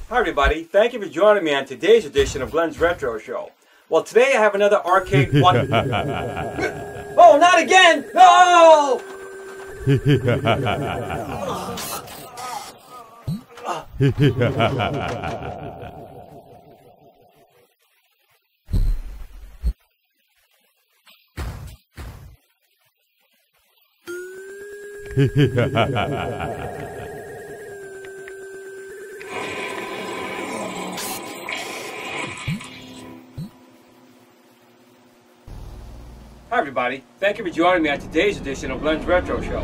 Hi everybody, thank you for joining me on today's edition of Glen's Retro Show. Well, today I have another Arcade 1... Oh, not again! No! Hi everybody, thank you for joining me on today's edition of Glen's Retro Show.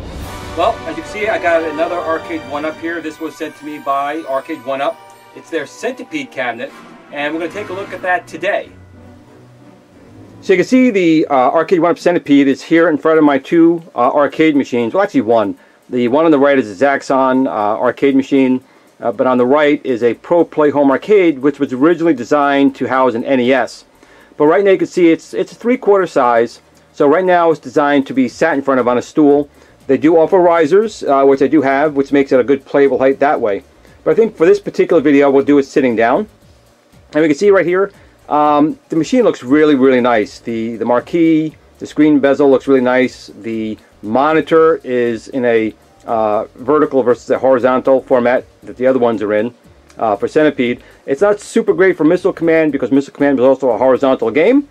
Well, as you can see, I got another Arcade1UP here. This was sent to me by Arcade1UP. It's their Centipede cabinet, and we're going to take a look at that today. So you can see the Arcade1UP Centipede is here in front of my two arcade machines. Well, actually one. The one on the right is a Zaxxon arcade machine, but on the right is a Pro Play Home Arcade, which was originally designed to house an NES. But right now you can see it's a 3/4 size. So right now it's designed to be sat in front of on a stool. They do offer risers, which I do have, which makes it a good playable height that way. But I think for this particular video we'll do it sitting down. And we can see right here, the machine looks really, really nice. The marquee, the screen bezel looks really nice. The monitor is in a vertical versus a horizontal format that the other ones are in for Centipede. It's not super great for Missile Command because Missile Command is also a horizontal game.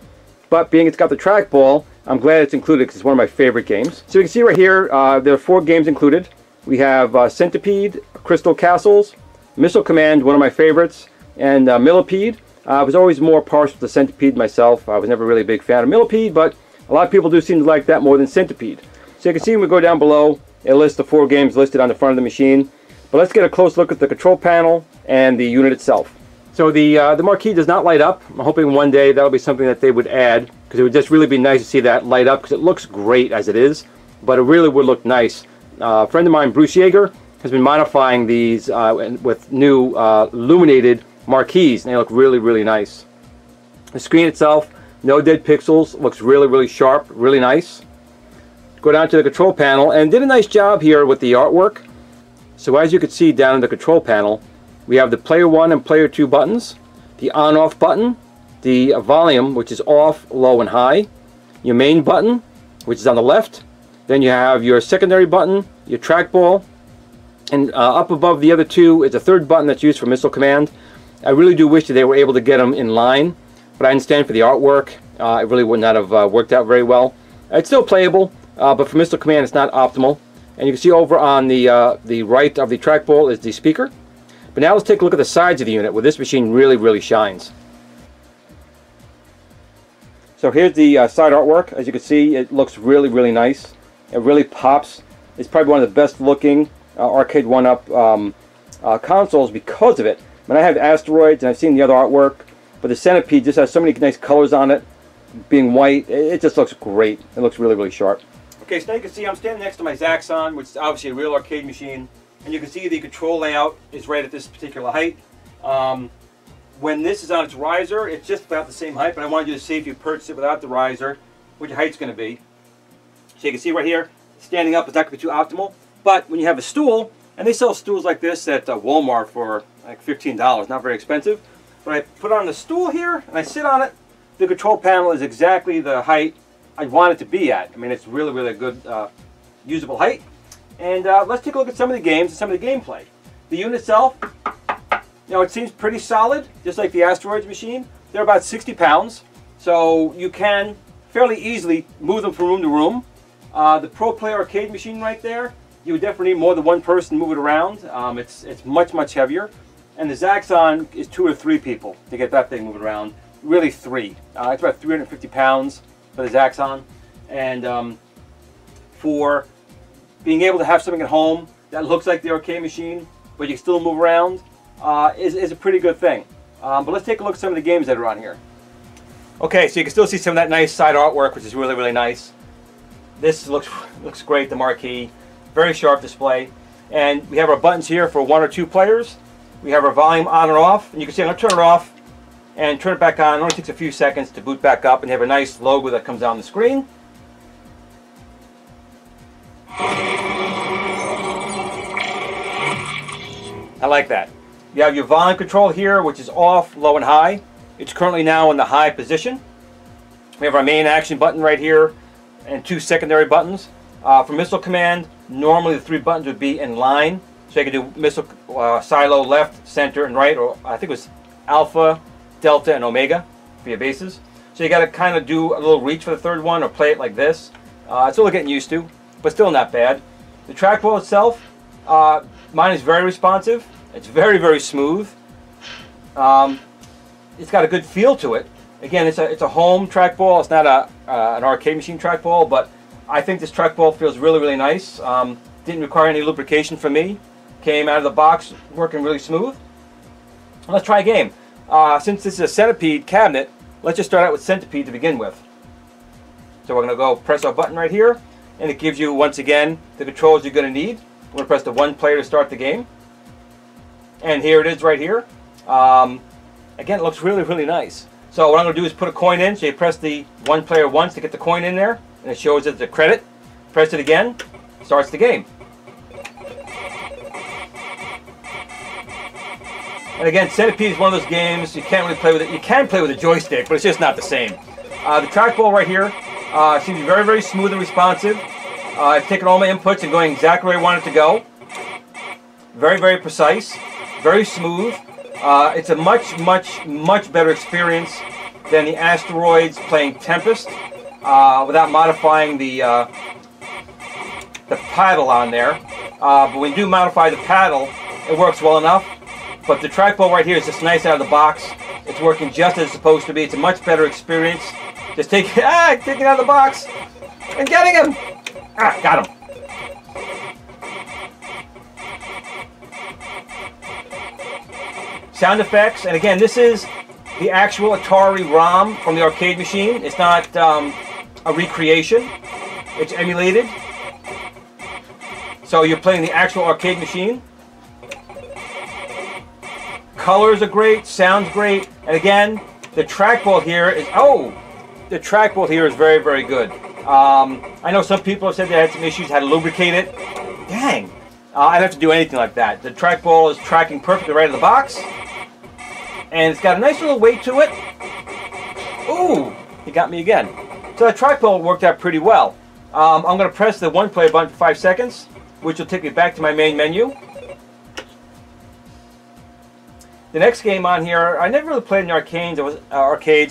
But being it's got the trackball, I'm glad it's included because it's one of my favorite games. So you can see right here, there are 4 games included. We have Centipede, Crystal Castles, Missile Command, one of my favorites, and Millipede. I was always more partial to Centipede myself. I was never really a big fan of Millipede, but a lot of people do seem to like that more than Centipede. So you can see when we go down below, it lists the 4 games listed on the front of the machine. But let's get a close look at the control panel and the unit itself. So the marquee does not light up. I'm hoping one day that'll be something that they would add, because it would just really be nice to see that light up, because it looks great as it is, but it really would look nice. A friend of mine, Bruce Yeager, has been modifying these with new illuminated marquees, and they look really, really nice. The screen itself, no dead pixels, looks really, really sharp, really nice. Go down to the control panel, and did a nice job here with the artwork. So as you can see down in the control panel, we have the player 1 and player 2 buttons, the on-off button, the volume, which is off, low, and high, your main button, which is on the left, then you have your secondary button, your trackball, and up above the other 2 is a 3rd button that's used for Missile Command. I really do wish that they were able to get them in line, but I understand for the artwork, it really would not have worked out very well. It's still playable, but for Missile Command it's not optimal. And you can see over on the right of the trackball is the speaker. But now let's take a look at the sides of the unit, where this machine really, really shines. So here's the side artwork. As you can see, it looks really, really nice. It really pops. It's probably one of the best looking Arcade1UP consoles because of it. I mean, I have Asteroids and I've seen the other artwork, but the Centipede just has so many nice colors on it. Being white, it just looks great. It looks really, really sharp. Okay, so now you can see I'm standing next to my Zaxxon, which is obviously a real arcade machine. And you can see the control layout is right at this particular height. When this is on its riser, it's just about the same height, but I wanted you to see if you purchase it without the riser, what your height's going to be. So you can see right here, standing up is not going to be too optimal. But when you have a stool, and they sell stools like this at Wal-Mart for like $15, not very expensive. But I put on the stool here, and I sit on it, the control panel is exactly the height I want it to be at. I mean, it's really, really good usable height. And let's take a look at some of the games and some of the gameplay. The unit itself, you know, it seems pretty solid, just like the Asteroids machine. They're about 60 pounds, so you can fairly easily move them from room to room. The Pro Play arcade machine right there, you would definitely need more than one person to move it around. It's much, much heavier. And the Zaxxon is 2 or 3 people to get that thing moving around. Really 3. It's about 350 pounds for the Zaxxon. And for being able to have something at home that looks like the arcade machine, but you can still move around, is a pretty good thing. But let's take a look at some of the games that are on here. Okay, so you can still see some of that nice side artwork, which is really, really nice. This looks great, the marquee. Very sharp display. And we have our buttons here for 1 or 2 players. We have our volume on and off. And you can see I'm going to turn it off and turn it back on. It only takes a few seconds to boot back up, and you have a nice logo that comes down the screen. I like that. You have your volume control here, which is off, low, and high. It's currently now in the high position. We have our main action button right here and 2 secondary buttons. For missile command, normally the 3 buttons would be in line. So you can do missile silo left, center, and right, or I think it was alpha, delta, and omega for your bases. So you got to kind of do a little reach for the 3rd one or play it like this. It's a little getting used to, but still not bad. The trackball itself, mine is very responsive. It's very, very smooth. It's got a good feel to it. Again, it's a home trackball. It's not an arcade machine trackball, but I think this trackball feels really, really nice. Didn't require any lubrication for me. Came out of the box working really smooth. Let's try a game. Since this is a Centipede cabinet, let's just start out with Centipede to begin with. So we're going to go press our button right here, and it gives you, once again, the controls you're going to need. We're going to press the 1 player to start the game. And here it is right here. Again, it looks really, really nice. So what I'm going to do is put a coin in. So you press the 1 player once to get the coin in there, and it shows it the credit. Press it again, starts the game. And again, Centipede is one of those games you can't really play with it. You can play with a joystick, but it's just not the same. The trackball right here seems to be very, very smooth and responsive. I've taken all my inputs and going exactly where I want it to go. Very, very precise. Very smooth. It's a much better experience than the Asteroids playing Tempest without modifying the paddle on there. But when you do modify the paddle, it works well enough. But the trackball right here is just nice out of the box. It's working just as it's supposed to be. It's a much better experience. Just taking it out of the box and getting him. Got him. Sound effects, and again, this is the actual Atari ROM from the arcade machine. It's not a recreation. It's emulated. So you're playing the actual arcade machine. Colors are great, sounds great, and again, the trackball here is very, very good. I know some people have said they had some issues, had to lubricate it. Dang, I don't have to do anything like that. The trackball is tracking perfectly right in the box, and it's got a nice little weight to it. Ooh, he got me again. So the trackball worked out pretty well. I'm going to press the 1 player button for 5 seconds, which will take me back to my main menu. The next game on here, I never really played in the arcades. I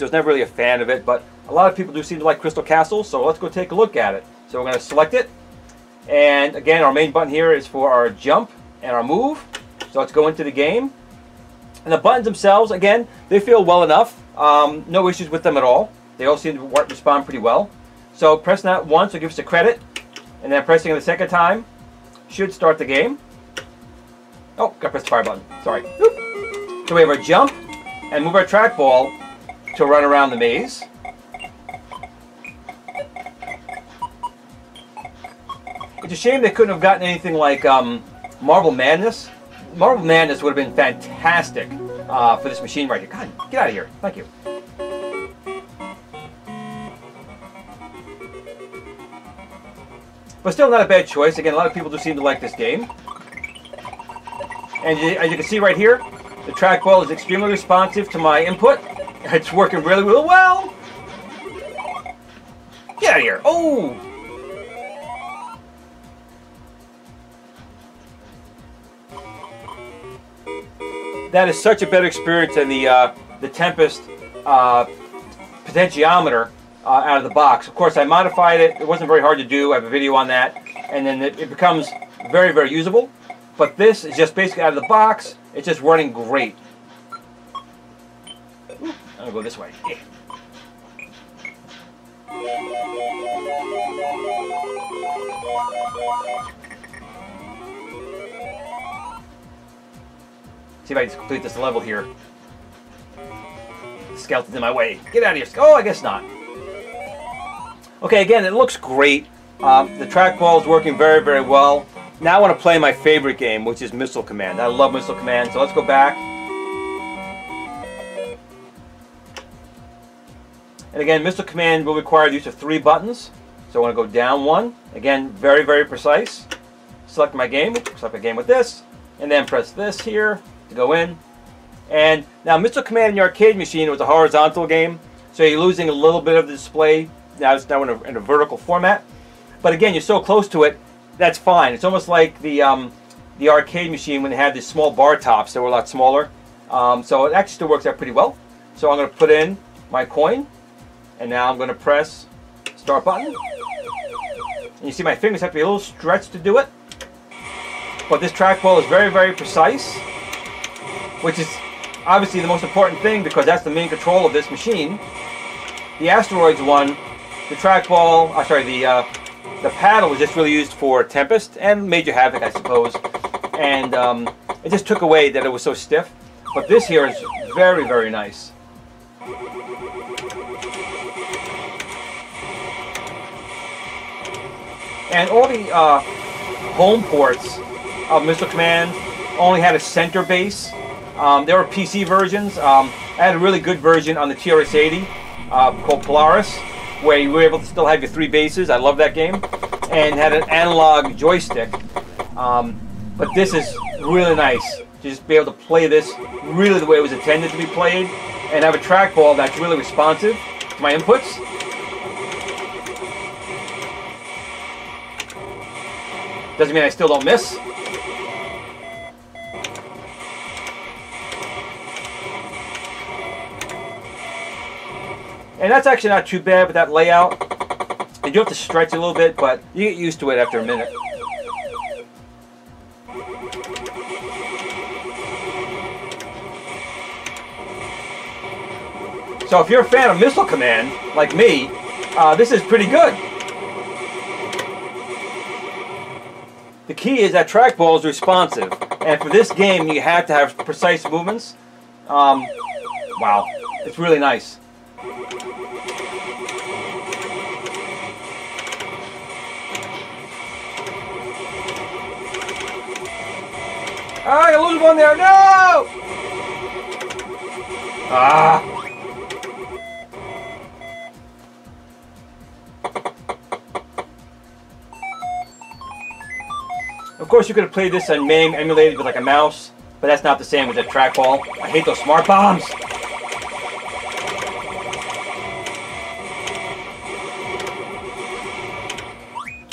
was never really a fan of it, but a lot of people do seem to like Crystal Castle, so let's go take a look at it. So we're going to select it, and again, our main button here is for our jump and our move. So let's go into the game. And the buttons themselves, again, they feel well enough. No issues with them at all. They all seem to respond pretty well. So pressing that once will give us a credit, and then pressing it the second time should start the game. Oh, got to press the fire button. Sorry. Oop. So we have our jump and move our trackball to run around the maze. It's a shame they couldn't have gotten anything like Marble Madness. Marble Madness would have been fantastic for this machine right here. God, get out of here. Thank you. But still not a bad choice. Again, a lot of people do seem to like this game. And as you can see right here, the trackball is extremely responsive to my input. It's working really, really well. Get out of here. Oh! That is such a better experience than the Tempest potentiometer out of the box. Of course, I modified it. It wasn't very hard to do. I have a video on that. And then it becomes very, very usable. But this is just basically out of the box. It's just running great. Ooh, I'm going to go this way. Yeah. See if I can complete this level here. skeleton's in my way. Get out of here. Oh, I guess not. Okay, again, it looks great. The trackball is working very, very well. Now I want to play my favorite game, which is Missile Command. I love Missile Command, so let's go back. And again, Missile Command will require the use of 3 buttons. So I want to go down 1. Again, very, very precise. Select my game. Select my game with this. And then press this here to go in. And now Missile Command in the arcade machine was a horizontal game. So you're losing a little bit of the display. Now it's now in a vertical format. But again, you're so close to it, that's fine. It's almost like the arcade machine when they had these small bar tops that were a lot smaller. So it actually still works out pretty well. So I'm going to put in my coin. And now I'm going to press start button. And you see my fingers have to be a little stretched to do it. But this trackball is very, very precise, which is obviously the most important thing because that's the main control of this machine. The Asteroids one, the trackball, the paddle was just really used for Tempest and Major Havoc, I suppose. And it just took away that it was so stiff. But this here is very, very nice. And all the home ports of Missile Command only had a center base. There were PC versions. I had a really good version on the TRS-80 called Polaris, where you were able to still have your 3 bases. I love that game. And had an analog joystick. But this is really nice to just be able to play this really the way it was intended to be played and have a trackball that's really responsive to my inputs. Doesn't mean I still don't miss. And that's actually not too bad with that layout. You do have to stretch a little bit, but you get used to it after a minute. So if you're a fan of Missile Command, like me, this is pretty good. The key is that trackball is responsive, and for this game you have to have precise movements. Wow, it's really nice. I lose one there, no! Ah! Of course, you could have played this on MAME emulated with like a mouse, but that's not the same with the trackball. I hate those smart bombs.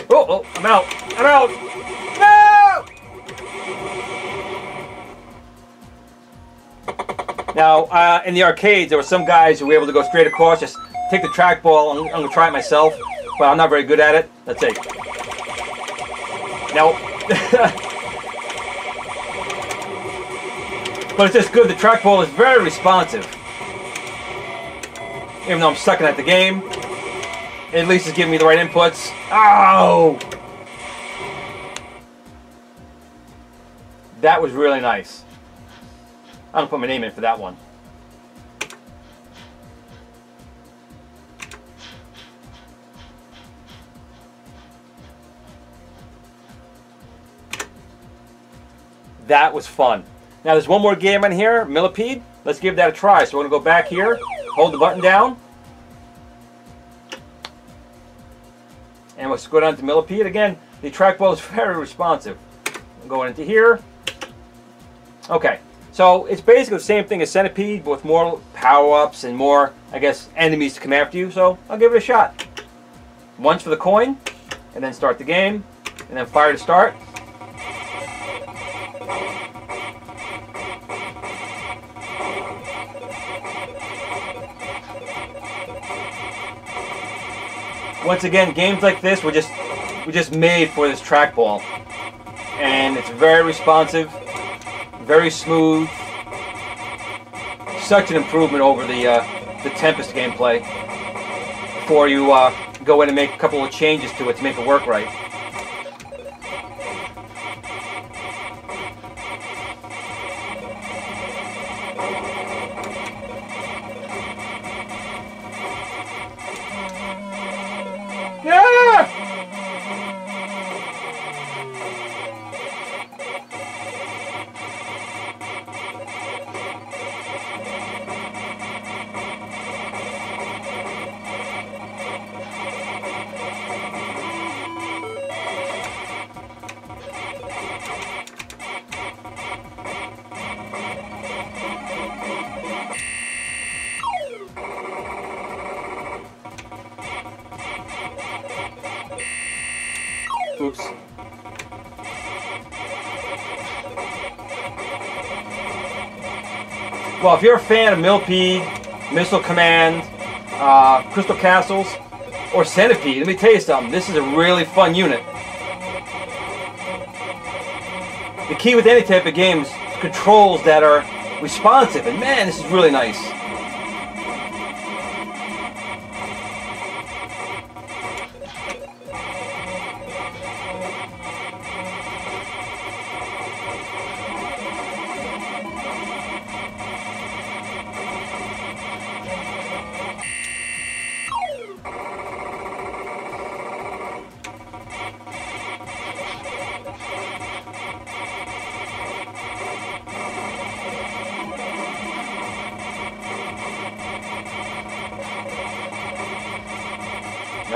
Oh, I'm out. I'm out. No! Now, in the arcades, there were some guys who were able to go straight across, just take the trackball. I'm going to try it myself, but I'm not very good at it. Let's see. Now, but it's just good. The trackball is very responsive. Even though I'm sucking at the game, it at least is giving me the right inputs. Ow! That was really nice. I'm going to put my name in for that one. That was fun. Now there's one more game on here, Millipede. Let's give that a try. So we're going to go back here, hold the button down, and we'll go down to Millipede. Again, the trackball is very responsive. I'm going into here. Okay, so it's basically the same thing as Centipede, but with more power-ups and more, I guess, enemies to come after you. So I'll give it a shot. Once for the coin, and then start the game, and then fire to start. Once again, games like this were just made for this trackball, and it's very responsive, very smooth. Such an improvement over the Tempest gameplay. Before you go in and make a couple of changes to it to make it work right. Oops. Well, if you're a fan of Millipede, Missile Command, Crystal Castles, or Centipede, let me tell you something. This is a really fun unit. The key with any type of game is controls that are responsive, and man, this is really nice.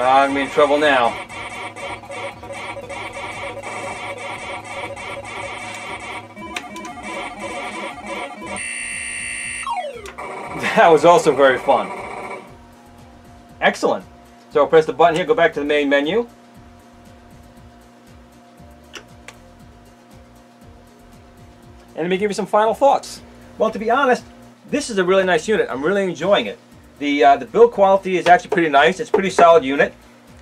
I'm in trouble now. That was also very fun. Excellent. So press the button here, go back to the main menu. And let me give you some final thoughts. Well, to be honest, this is a really nice unit. I'm really enjoying it. The build quality is actually pretty nice. It's a pretty solid unit.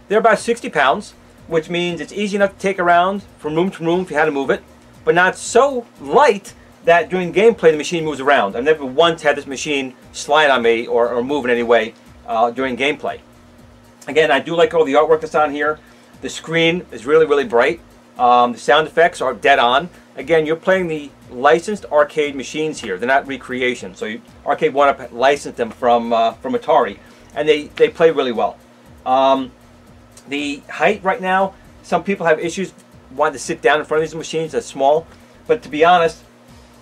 They're about 60 pounds, which means it's easy enough to take around from room to room if you had to move it, but not so light that during gameplay the machine moves around. I've never once had this machine slide on me or move in any way during gameplay. Again, I do like all the artwork that's on here. The screen is really, really bright. The sound effects are dead on. Again, you're playing the licensed arcade machines here. They're not recreations. So Arcade1UP licensed them from Atari, and they play really well. The height right now, some people have issues wanting to sit down in front of these machines. That's small, but to be honest,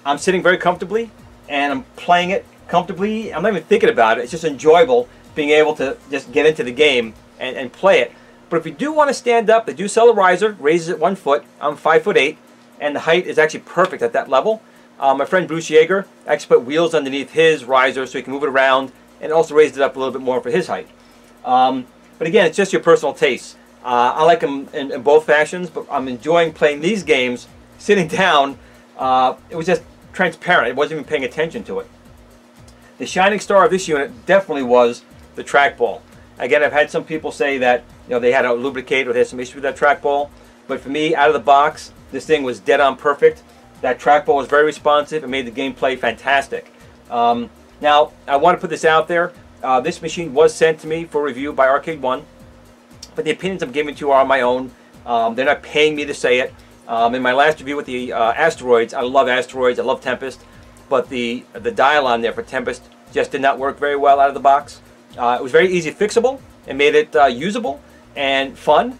I'm sitting very comfortably and I'm playing it comfortably. I'm not even thinking about it. It's just enjoyable being able to just get into the game and play it. But if you do want to stand up, they do sell a riser, raises it 1 foot. I'm 5'8", and the height is actually perfect at that level. My friend Bruce Yeager actually put wheels underneath his riser so he can move it around, and also raised it up a little bit more for his height. But again, it's just your personal taste. I like them in both fashions, but I'm enjoying playing these games sitting down. It was just transparent. I wasn't even paying attention to it. The shining star of this unit definitely was the trackball. Again, I've had some people say that they had a lubricate or they had some issue with that trackball, but for me, out of the box, this thing was dead on perfect. That trackball was very responsive and made the gameplay fantastic. Now, I want to put this out there. This machine was sent to me for review by Arcade1, but the opinions I'm giving to you are on my own. They're not paying me to say it. In my last review with the Asteroids, I love Asteroids, I love Tempest, but the dial on there for Tempest just did not work very well out of the box. It was very easy fixable and made it usable and fun,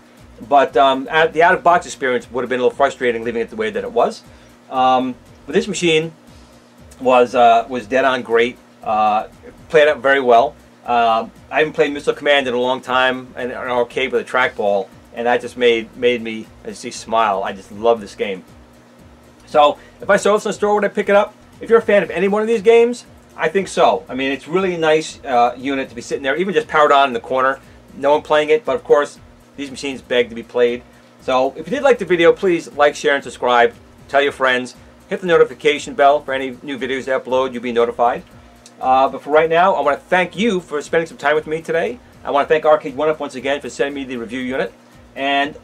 but the out-of-box experience would have been a little frustrating leaving it the way that it was. But this machine was dead on great. Played out very well. I haven't played Missile Command in a long time in an arcade with a trackball, and that just made me, as you see, smile. I just love this game. So if I saw this in the store, would I pick it up? If you're a fan of any one of these games, I think so. I mean, it's really a nice unit to be sitting there, even just powered on in the corner. No one playing it, but of course, these machines beg to be played. So if you did like the video, please like, share, and subscribe. Tell your friends. Hit the notification bell for any new videos I upload. You'll be notified. But for right now, I want to thank you for spending some time with me today. I want to thank Arcade1UP once again for sending me the review unit. And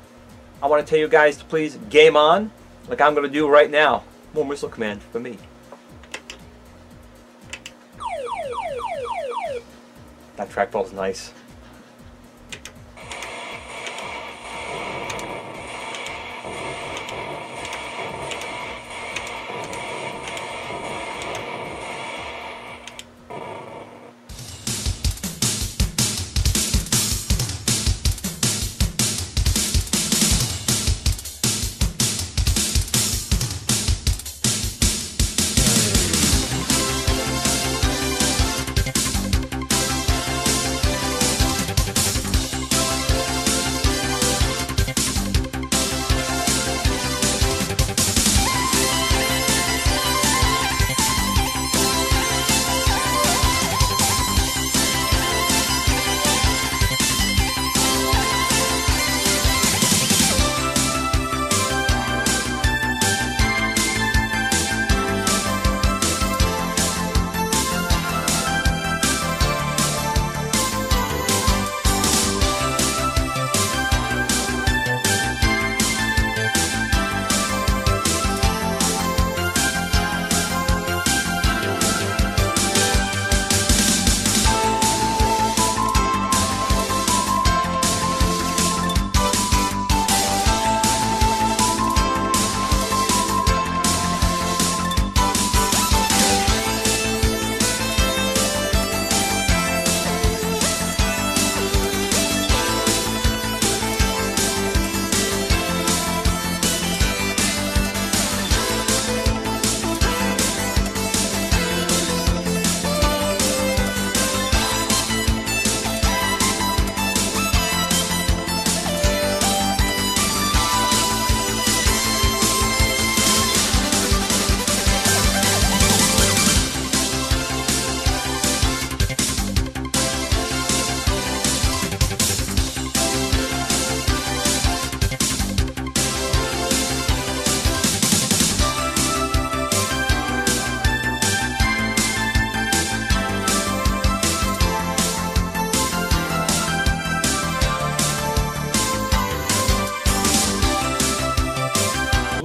I want to tell you guys to please game on, like I'm going to do right now. More Missile Command for me. That trackball's nice.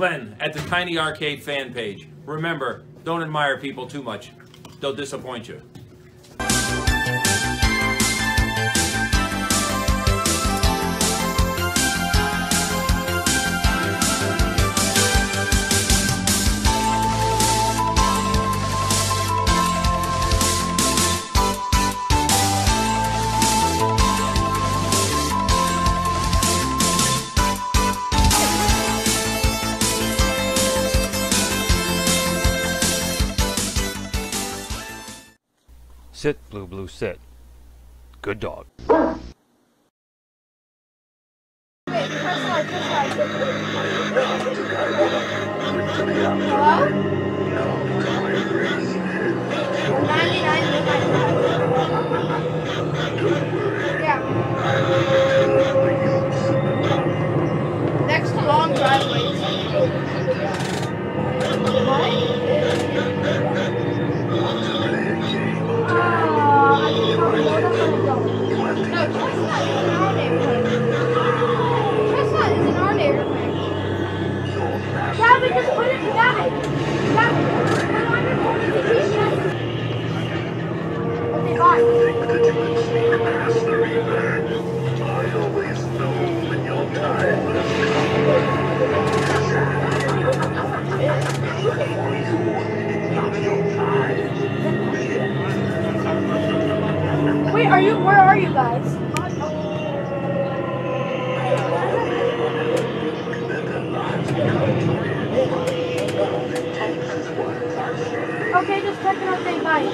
Glenn at the Tiny Arcade fan page. Remember, don't admire people too much. They'll disappoint you. Sit, Blue Blue, sit. Good dog. Hello? Yeah. Next to long driveways. Just put it back. Okay, bye. Think that you can sneak past the Reaper. I always know when your time has come. Wait, where are you guys? Okay, just check it out, say bye.